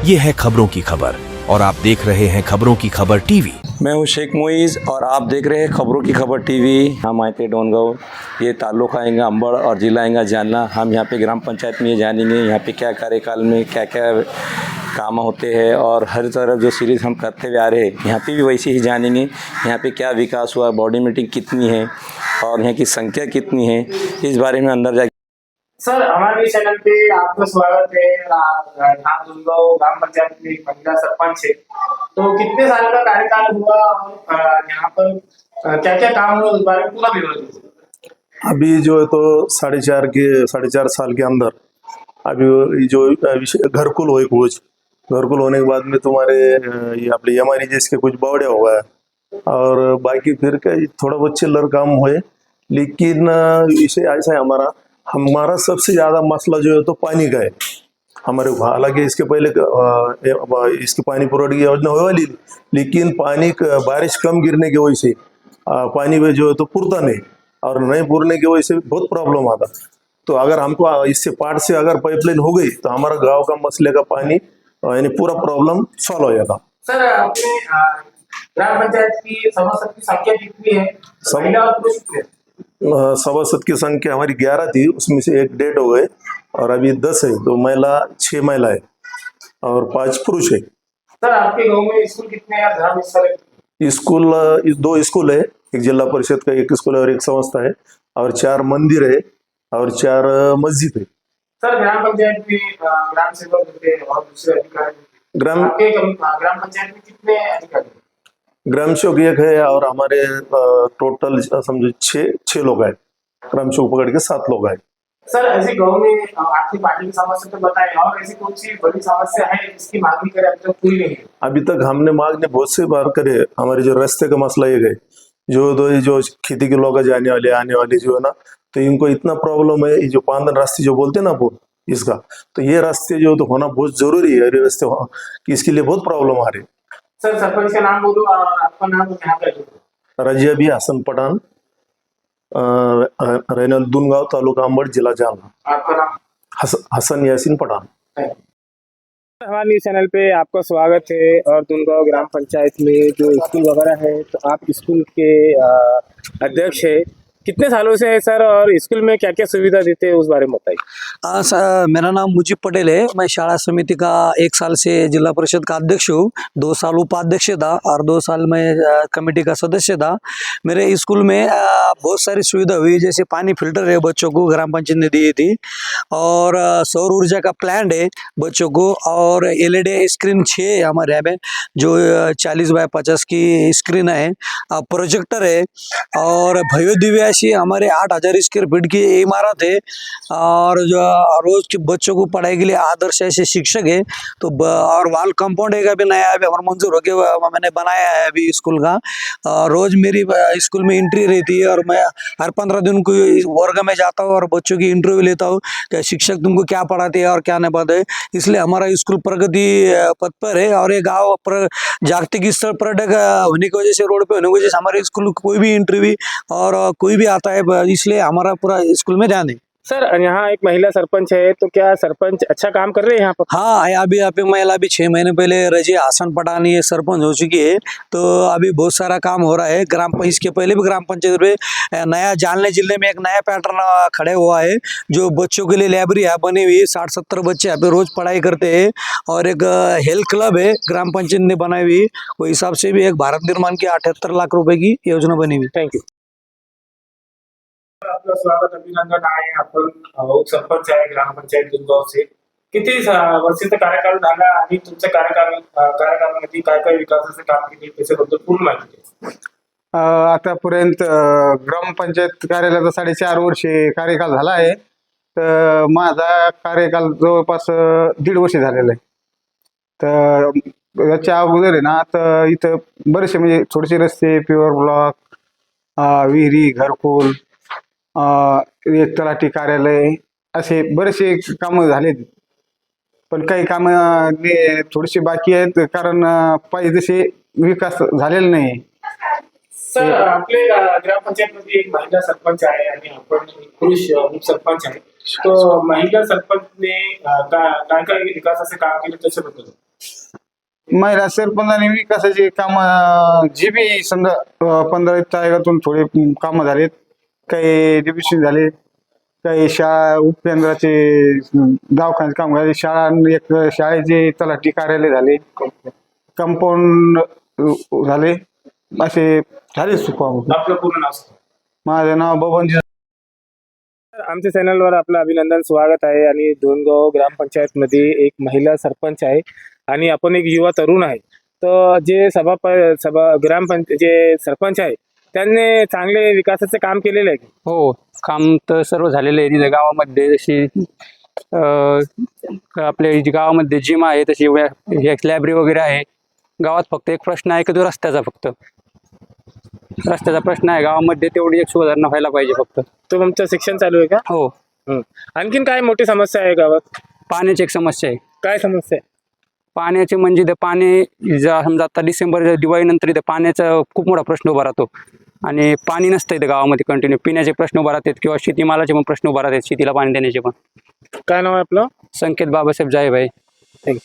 ये है खबरों की खबर और आप देख रहे हैं खबरों की खबर टीवी। मैं हूं शेख मोइज़ और आप देख रहे हैं खबरों की खबर टीवी। हम आए थे डोनगांव, ये ताल्लुका आएंगे अंबड़ और ज़िला आएंगे जालना। हम यहाँ पे ग्राम पंचायत में ये जानेंगे यहाँ पे क्या कार्यकाल में क्या क्या काम होते हैं और हर तरफ जो सीरीज़ हम करते हुए आ रहे हैं यहाँ पे भी वैसे ही जानेंगे। यहाँ पे क्या विकास हुआ, बॉडी मीटिंग कितनी है और यहाँ की संख्या कितनी है, इस बारे में अंदर जा। सर, हमारे चैनल पे आपका स्वागत है। नाम दुर्गांव ग्राम पंचायत में एक महिला सरपंच है, तो कितने साल का कार्यकाल हुआ और यहाँ पर क्या क्या काम हुआ उस बारे में पूरा विवरण दीजिए। अभी जो है तो 4.5 साल के अंदर अभी जो घरकुल हो कुछ घरकुल होने के बाद में तुम्हारे ये अपने MREGS के कुछ बावड़े हुआ है और बाकी फिर क्या थोड़ा बहुत चिल्लर काम हुए। लेकिन इसे ऐसा है हमारा सबसे ज्यादा मसला जो है तो पानी का है हमारे। हालांकि इसके पहले इसकी पानी पुरोठ की योजना हो वाली, लेकिन बारिश कम गिरने की वजह से पानी में जो है तो पुरता नहीं और नहीं पुरने की वजह से बहुत प्रॉब्लम आता। तो अगर हमको इससे पार्ट से अगर पाइपलाइन हो गई तो हमारा गांव का मसले का पानी यानी पूरा प्रॉब्लम सॉल्व हो जाता। सर, अपने ग्राम पंचायत की सभासद की संख्या कितनी है, महिला और पुरुष कितने हैं? सभासद की संख्या हमारी 11 थी, उसमें से एक डेट हो गए और अभी 10 है। तो 6 महिला है और 5 पुरुष है। सर, आपके गांव में स्कूल कितने हैं, ग्राम स्कूल 2 स्कूल है, एक जिला परिषद का एक स्कूल है और एक संस्था है और 4 मंदिर है और 4 मस्जिद है। सर, ग्राम पंचायत में ग्राम सेवक होते हैं और दूसरे अधिकारी। ग्राम पंचायत में कितने अधिकारी? ग्राम सेवक एक है और हमारे टोटल समझो 6 लोग हैं। ग्राम सेवक पकड़ के 7 लोग हैं। सर, ऐसे गांव में आपकी पार्टी की समस्या तो बताएं और ऐसी कौन सी बड़ी समस्या है जिसकी मांग करे अभी तक पूरी नहीं है? अभी तक हमने मांगने बहुत से बार करे। हमारे जो रास्ते का मसला ये है, जो खेती के लोग जाने वाले आने वाले जो है ना, तो इनको इतना प्रॉब्लम है। ये जो पांदन रास्ते जो बोलते हैं ना वो इसका, तो ये रास्ते जो तो होना बहुत जरूरी है। ये रास्ते इसके लिए बहुत प्रॉब्लम आ रही है। सर, सरपंच का नाम बोलो और आपका नाम क्या है? रजिया बी हसन पठान, रैनल दुनगांव, तालुका अंबड़, जिला जालना। आपका नाम? हसन यासीन पठान। हमारे न्यूज चैनल पे आपका स्वागत है। और दुनगांव ग्राम पंचायत में जो स्कूल वगैरह है, तो आप स्कूल के अध्यक्ष है, कितने सालों से है सर, और स्कूल में क्या क्या सुविधा देते हैं उस बारे में बताइए। सर, मेरा नाम मुजीब पटेल है। मैं शाला समिति का 1 साल से जिला परिषद का अध्यक्ष हूँ, 2 साल उपाध्यक्ष था और 2 साल में कमेटी का सदस्य था। मेरे स्कूल में बहुत सारी सुविधा हुई, जैसे पानी फिल्टर है बच्चों को, ग्राम पंचायत ने दी थी, और सौर ऊर्जा का प्लांट है बच्चों को, और LED स्क्रीन 6 हमारे यहाँ में जो 40 बाय 50 की स्क्रीन है, प्रोजेक्टर है, और भव्य दिव्य हमारे 8000 स्क्वायर फीट की इमारत है, और जो रोज के बच्चों को पढ़ाई के लिए आदर्श ऐसे शिक्षक है। तो और वाल कंपाउंड है अभी नया अभी हमारा मंजूर हो गया, मैंने बनाया है अभी स्कूल का। रोज मेरी स्कूल में एंट्री रहती है और मैं हर 15 दिन को वर्ग में जाता हूँ और बच्चों की इंटरव्यू लेता हूँ कि शिक्षक तुमको क्या पढ़ाते हैं और क्या नहीं पढ़ाते। इसलिए हमारा स्कूल प्रगति पथ पर है और ये गाँव पर जागतिक स्तर पर्यटक होने की वजह से, रोड पे होने की वजह से हमारे स्कूल कोई भी इंटरव्यू और कोई भी आता है, इसलिए हमारा पूरा स्कूल में ध्यान है। सर, यहाँ एक महिला सरपंच है, तो क्या सरपंच अच्छा काम कर रहे हैं यहाँ पर? हाँ, अभी महिला भी 6 महीने पहले रजिया हसन पठान ये सरपंच हो चुकी है, तो अभी बहुत सारा काम हो रहा है। इसके पहले भी ग्राम पंचायत में नया जालने जिले में एक नया पैटर्न खड़े हुआ है, जो बच्चों के लिए लाइब्रेरी है बनी हुई, 60-70 बच्चे यहाँ पे रोज पढ़ाई करते हैं, और एक हेल्थ क्लब है ग्राम पंचायत ने बनाई हुई। वो हिसाब से भी एक भारत निर्माण की 78 लाख रुपए की योजना बनी हुई। Thank you. आपका स्वागत, अभिनंदन आहे। आपण उपसरपंच आहे ग्राम पंचायत दुनगावचे। किती वर्षाचा कार्यकाल झाला आणि तुमच्या कार्यकालामध्ये काय काय विकासाचे काम केले त्याच्याबद्दल पूर्ण माहिती द्या। आतापर्यंत ग्रामपंचायत कार्यालयाचा 4.5 वर्षे कार्यकाल झाला आहे, तर माझा कार्यकाल जवळपास 1.5 वर्ष झालेला आहे। तर याच्या अगोदर आहे ना, तर इथं बरेचसे म्हणजे थोडेसे रस्ते, प्युअर ब्लॉक, विहिरी, घरकुल, एक तलाठी कार्यालय, असे बरेचसे कामं झाले, पण काही कामं थोडीशी बाकी आहेत, कारण पाहिजे तसे विकास झालेला नाही। सर, आपले ग्रामपंचायत मध्ये एक महिला सरपंच आहे आणि आपण पुरुष उपसरपंच आहे, तो महिला सरपंचने काय काय विकासाचे काम केले त्याच्याबद्दल? महिला सरपंचांनी विकासाचे काम जी बी समजा 15 तारखेतून थोडे कामं झालेत, काही डिप्युशन झाले, काही शाळा उपकेंद्राचे दवाखान्याचे काम झाले, एक शाळेचे तलाठी कार्यालय झाले, कंपाऊंड झाले, असे झाले सुकाम. आपलं पूर्ण नाव सांगा. माझं नाव बबनजी. आमच्या चॅनलवर आपलं अभिनंदन, स्वागत आहे. आणि दोनगाव ग्रामपंचायत मध्ये एक महिला सरपंच आहे आणि आपण एक युवा तरुण आहे. तर जे जे सरपंच आहे त्यांनी चांगले विकासाचे काम केलेले आहे. हो, काम तर सर्व झालेलं आहे तिथे गावामध्ये. जशी आपल्या जी गावामध्ये जिम आहे, तशी लायब्ररी वगैरे आहे. गावात फक्त एक प्रश्न आहे की तो रस्त्याचा, फक्त रस्त्याचा प्रश्न आहे गावामध्ये, तेवढी एक सुधारणा व्हायला पाहिजे फक्त. तो तुमचं शिक्षण चालू आहे का? हो. आणखीन काय मोठी समस्या आहे गावात? पाण्याची एक समस्या आहे. काय समस्या आहे? पाण्याचे म्हणजे ते पाणी समजा आता डिसेंबर दिवाळीनंतर इथे पाण्याचा खूप मोठा प्रश्न उभा राहतो आणि पाणी नसतं इथे गावामध्ये कंटिन्यू. पिण्याचे प्रश्न उभा राहतात किंवा शेतीमालाचे पण प्रश्न उभा राहतात, शेतीला पाणी देण्याचे पण. काय नाव आहे आपलं? संकेत बाबासाहेब जायभाई. थँक्यू.